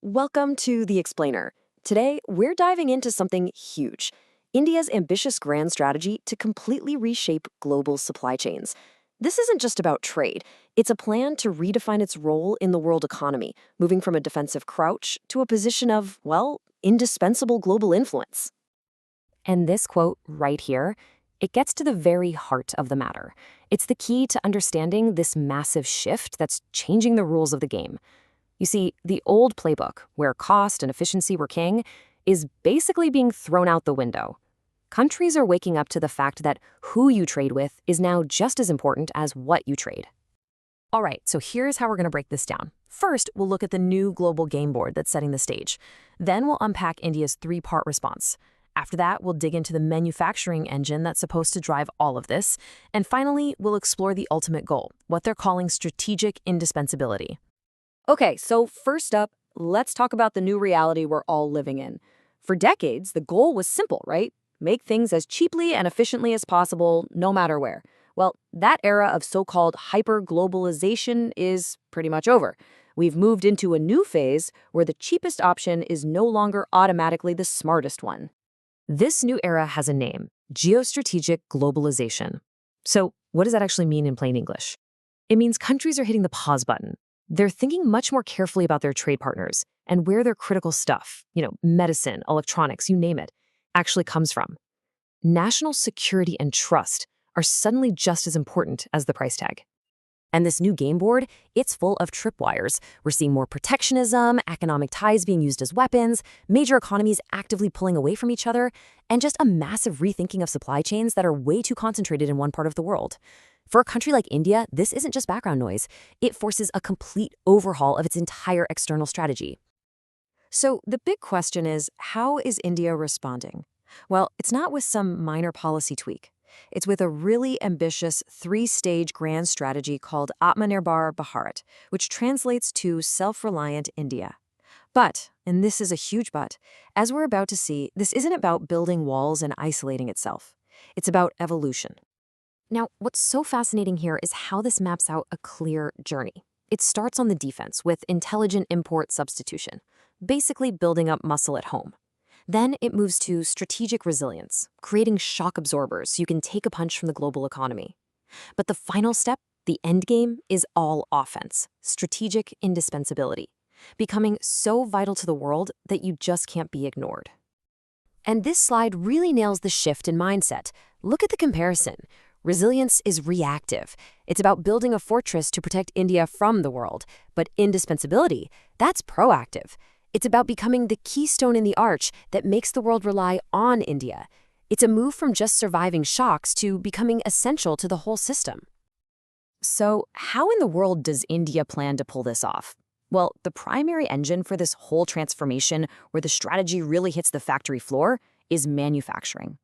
Welcome to The Explainer. Today, we're diving into something huge: India's ambitious grand strategy to completely reshape global supply chains. This isn't just about trade, it's a plan to redefine its role in the world economy, moving from a defensive crouch to a position of, well, indispensable global influence. And this quote right here, it gets to the very heart of the matter. It's the key to understanding this massive shift that's changing the rules of the game. You see, the old playbook, where cost and efficiency were king, is basically being thrown out the window. Countries are waking up to the fact that who you trade with is now just as important as what you trade. All right, so here's how we're going to break this down. First, we'll look at the new global game board that's setting the stage. Then we'll unpack India's three-part response. After that, we'll dig into the manufacturing engine that's supposed to drive all of this. And finally, we'll explore the ultimate goal, what they're calling strategic indispensability. Okay, so first up, let's talk about the new reality we're all living in. For decades, the goal was simple, right? Make things as cheaply and efficiently as possible, no matter where. Well, that era of so-called hyper-globalization is pretty much over. We've moved into a new phase where the cheapest option is no longer automatically the smartest one. This new era has a name: geostrategic globalization. So, what does that actually mean in plain English? It means countries are hitting the pause button. They're thinking much more carefully about their trade partners and where their critical stuff, medicine, electronics, you name it, actually comes from. National security and trust are suddenly just as important as the price tag. And this new game board, it's full of tripwires. We're seeing more protectionism, economic ties being used as weapons, major economies actively pulling away from each other, and just a massive rethinking of supply chains that are way too concentrated in one part of the world. For a country like India, this isn't just background noise. It forces a complete overhaul of its entire external strategy. So the big question is, how is India responding? Well, it's not with some minor policy tweak. It's with a really ambitious three-stage grand strategy called Atmanirbhar Bharat, which translates to self-reliant India. But, and this is a huge but, as we're about to see, this isn't about building walls and isolating itself. It's about evolution. Now, what's so fascinating here is how this maps out a clear journey. It starts on the defense with intelligent import substitution, basically building up muscle at home. Then it moves to strategic resilience, creating shock absorbers so you can take a punch from the global economy. But the final step, the end game, is all offense, strategic indispensability, becoming so vital to the world that you just can't be ignored. And this slide really nails the shift in mindset. Look at the comparison. Resilience is reactive. It's about building a fortress to protect India from the world. But indispensability, that's proactive. It's about becoming the keystone in the arch that makes the world rely on India. It's a move from just surviving shocks to becoming essential to the whole system. So, how in the world does India plan to pull this off? Well, the primary engine for this whole transformation, where the strategy really hits the factory floor, is manufacturing.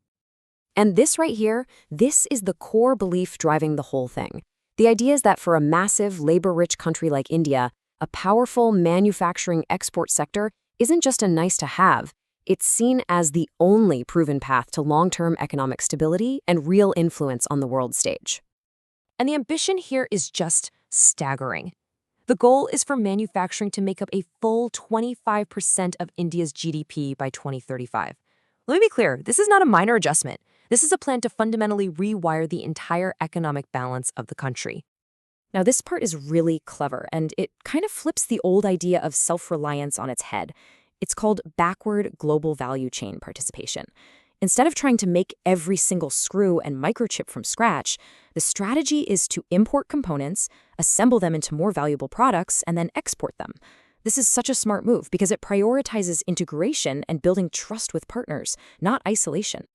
And this right here, this is the core belief driving the whole thing. The idea is that for a massive, labor-rich country like India, a powerful manufacturing export sector isn't just a nice-to-have. It's seen as the only proven path to long-term economic stability and real influence on the world stage. And the ambition here is just staggering. The goal is for manufacturing to make up a full 25% of India's GDP by 2035. Let me be clear, this is not a minor adjustment. This is a plan to fundamentally rewire the entire economic balance of the country. Now, this part is really clever, and it kind of flips the old idea of self-reliance on its head. It's called backward global value chain participation. Instead of trying to make every single screw and microchip from scratch, the strategy is to import components, assemble them into more valuable products, and then export them. This is such a smart move because it prioritizes integration and building trust with partners, not isolation.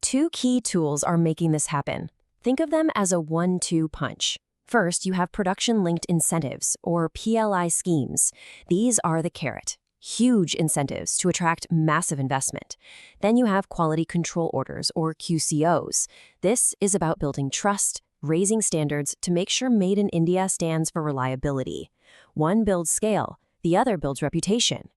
Two key tools are making this happen. Think of them as a 1-2 punch. First, you have production-linked incentives, or PLI schemes. These are the carrot. Huge incentives to attract massive investment. Then you have quality control orders, or QCOs. This is about building trust, raising standards to make sure Made in India stands for reliability. One builds scale, the other builds reputation.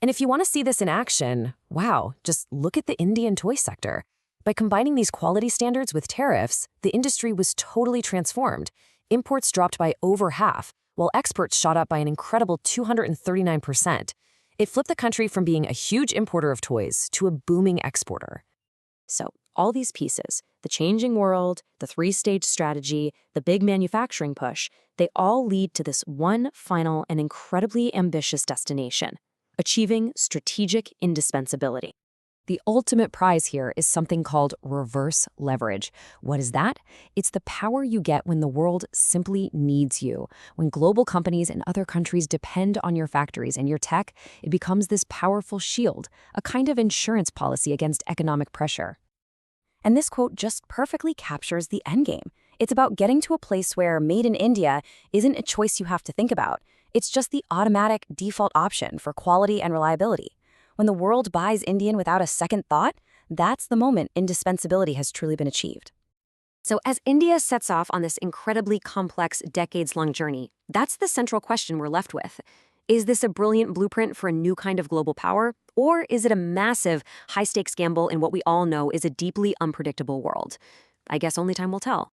And if you want to see this in action, wow, just look at the Indian toy sector. By combining these quality standards with tariffs, the industry was totally transformed. Imports dropped by over half, while exports shot up by an incredible 239%. It flipped the country from being a huge importer of toys to a booming exporter. So, all these pieces, the changing world, the three-stage strategy, the big manufacturing push, they all lead to this one final and incredibly ambitious destination: achieving strategic indispensability. The ultimate prize here is something called reverse leverage. What is that? It's the power you get when the world simply needs you. When global companies and other countries depend on your factories and your tech, it becomes this powerful shield, a kind of insurance policy against economic pressure. And this quote just perfectly captures the endgame. It's about getting to a place where made in India isn't a choice you have to think about. It's just the automatic default option for quality and reliability. When the world buys Indian without a second thought, that's the moment indispensability has truly been achieved. So as India sets off on this incredibly complex, decades-long journey, that's the central question we're left with. Is this a brilliant blueprint for a new kind of global power? Or is it a massive, high-stakes gamble in what we all know is a deeply unpredictable world? I guess only time will tell.